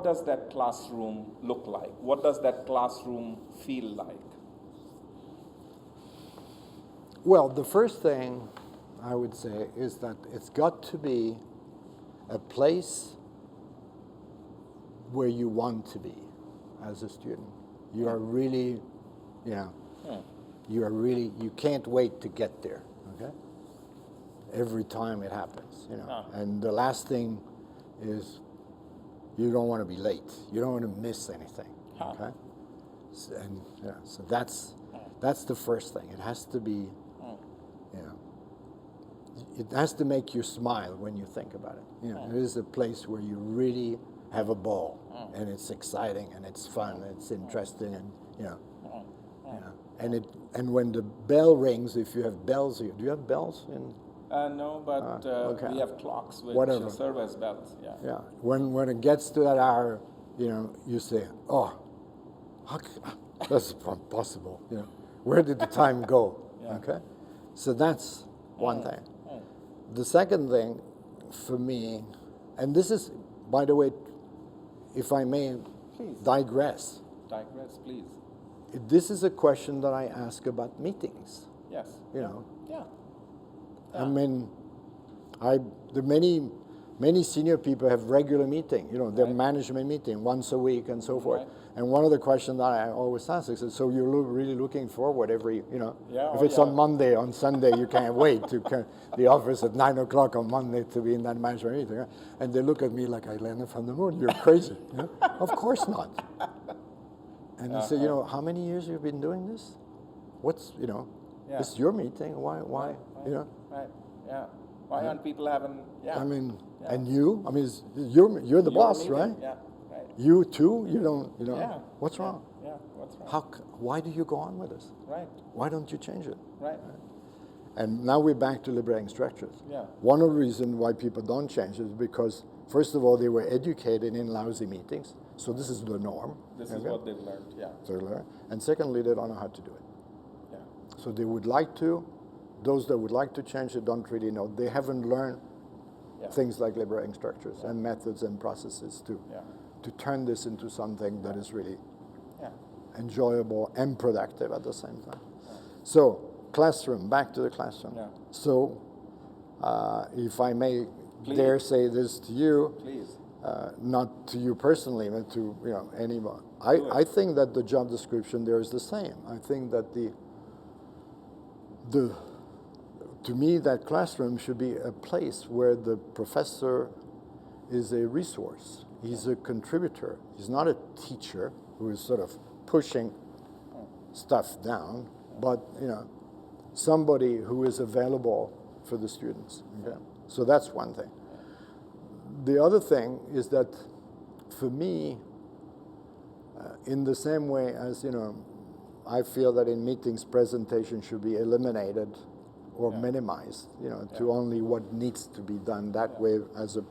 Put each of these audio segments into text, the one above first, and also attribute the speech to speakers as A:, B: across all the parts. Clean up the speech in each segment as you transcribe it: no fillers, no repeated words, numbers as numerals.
A: what does that classroom look like? What does that classroom feel like?
B: Well, the first thing I would say is that it's got to be a place where you want to be as a student. You are really, you can't wait to get there, okay? Every time it happens, And the last thing is you don't want to be late. You don't want to miss anything, okay? So that's the first thing. It has to be, it has to make you smile when you think about it. It is a place where you really have a ball, and it's exciting, and it's fun, and it's interesting, and and when the bell rings, if you have bells here, do you have bells in?
A: No, but we have clocks which serve as bells.
B: Yeah. When it gets to that hour, you say, "Oh, that's impossible." Where did the time go? Okay, so that's one thing. The second thing, for me, and this is, by the way, if I may,
A: please
B: digress.
A: Digress, please.
B: This is a question that I ask about meetings.
A: Yes. Yeah.
B: I mean, the many senior people have regular meeting, their management meeting once a week and so forth.
A: Right.
B: And one of the questions that I always ask is, so you're really looking forward every, if it's on Monday, on Sunday, you can't wait to the office at 9 o'clock on Monday to be in that management meeting. Right? And they look at me like I landed from the moon. You're crazy. Of course not. And they say, how many years you've been doing this? What's, it's your meeting. Why?
A: Right. Yeah. Why aren't people having? Yeah.
B: I mean, and you? I mean, you're the boss,
A: meeting.
B: right?
A: Yeah. Right.
B: You too? You don't?
A: Yeah.
B: What's wrong?
A: Yeah. What's wrong?
B: Why do you go on with this?
A: Right.
B: Why don't you change it?
A: Right.
B: And now we're back to liberating structures.
A: Yeah.
B: One of the reasons why people don't change is because, first of all, they were educated in lousy meetings, so this is the norm.
A: This is what they've learned. Yeah.
B: So they learn. And secondly, they don't know how to do it.
A: Yeah.
B: So they would like to. Those that would like to change it don't really know. They haven't learned things like liberating structures and methods and processes to turn this into something that is really enjoyable and productive at the same time. Yeah. So, classroom, back to the classroom. Yeah. So, if I may dare say this to you,
A: please.
B: Not to you personally, but to anyone. I think that the job description there is the same. I think that to me, that classroom should be a place where the professor is a resource. He's a contributor. He's not a teacher who is sort of pushing stuff down, but somebody who is available for the students. Okay? So that's one thing. The other thing is that, for me, in the same way as I feel that in meetings presentation should be eliminated or minimized, to only what needs to be done that way as a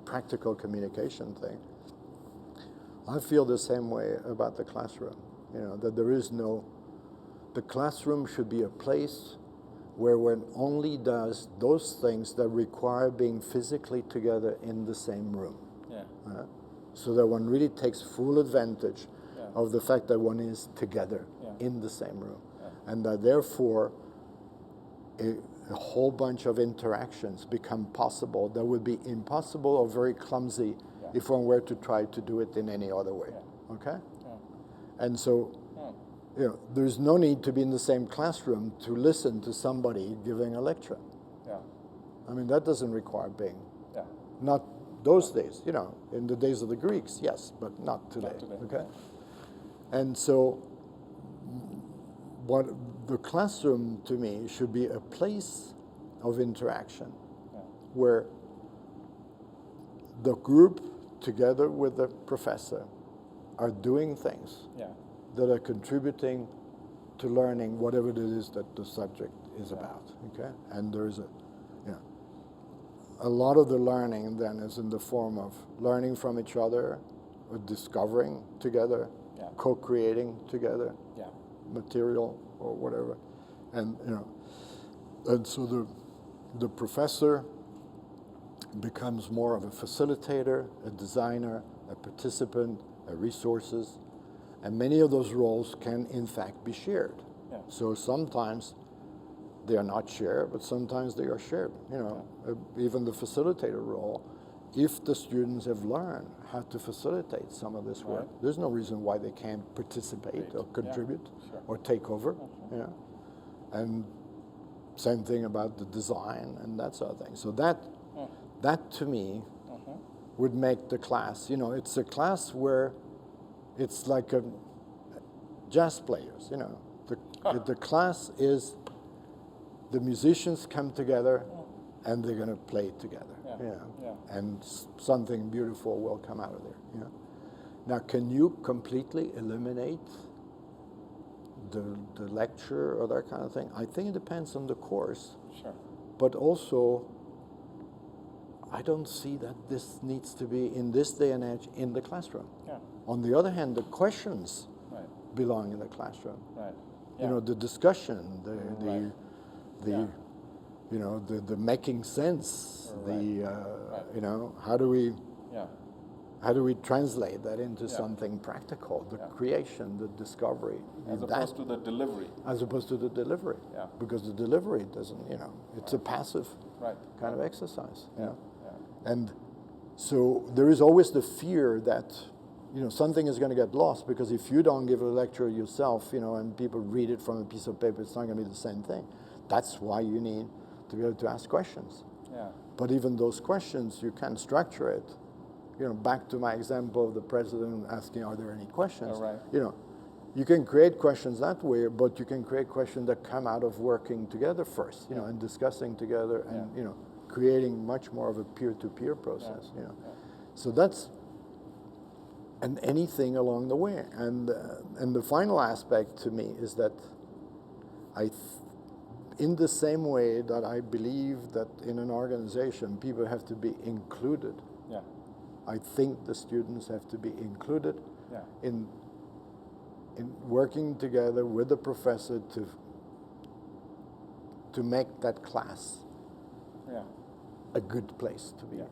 B: practical communication thing. I feel the same way about the classroom, that the classroom should be a place where one only does those things that require being physically together in the same room. Yeah. So that one really takes full advantage of the fact that one is together in the same room. Yeah. And that therefore a whole bunch of interactions become possible that would be impossible or very clumsy if one were to try to do it in any other way. Yeah. Okay? Yeah. And so there's no need to be in the same classroom to listen to somebody giving a lecture. Yeah. I mean, that doesn't require being. Yeah. Not those days, in the days of the Greeks, yes, but not today. Okay? And so what the classroom, to me, should be a place of interaction where the group, together with the professor, are doing things that are contributing to learning whatever it is that the subject is about. Okay, and there's a lot of the learning then is in the form of learning from each other, or discovering together, co-creating together, material or whatever, and and so the professor becomes more of a facilitator, a designer, a participant, a resources, and many of those roles can in fact be shared.
A: Yeah.
B: So sometimes they are not shared, but sometimes they are shared. You know, even the facilitator role, if the students have learned how to facilitate some of this work,
A: Right.
B: there's no reason why they can't participate or contribute
A: Sure.
B: or take over. You know, and same thing about the design and that sort of thing. So that to me would make the class, you know, it's a class where it's like a jazz players, you know. The class is the musicians come together and they're going to play together, you know, and something beautiful will come out of there, you know. Now, can you completely eliminate the lecture or that kind of thing? I think it depends on the course.
A: Sure.
B: But also, I don't see that this needs to be, in this day and age, in the classroom.
A: Yeah.
B: On the other hand, the questions
A: Right.
B: belong in the classroom.
A: Right.
B: You know, the discussion, the
A: Yeah.
B: you know, the making sense,
A: Right.
B: you know, how do we translate that into
A: Yeah.
B: something practical? The creation, the discovery,
A: As opposed to the delivery.
B: as opposed to the delivery.
A: Yeah.
B: Because the delivery doesn't, you know, it's a passive
A: Right.
B: kind of exercise. You know?
A: Yeah.
B: And so there is always the fear that, you know, something is going to get lost, because if you don't give a lecture yourself, you know, and people read it from a piece of paper, it's not going to be the same thing. That's why you need to be able to ask questions.
A: Yeah.
B: But even those questions, you can structure it. You know, back to my example of the president asking, are there any questions?
A: All right.
B: You know, you can create questions that way, but you can create questions that come out of working together first, you know, and discussing together and, you know, creating much more of a peer-to-peer process, you know. So that's, and anything along the way. And the final aspect to me is that in the same way that I believe that in an organization people have to be included,
A: Yeah.
B: I think the students have to be included
A: Yeah.
B: in working together with the professor to make that class
A: Yeah.
B: a good place to be.
A: Yeah.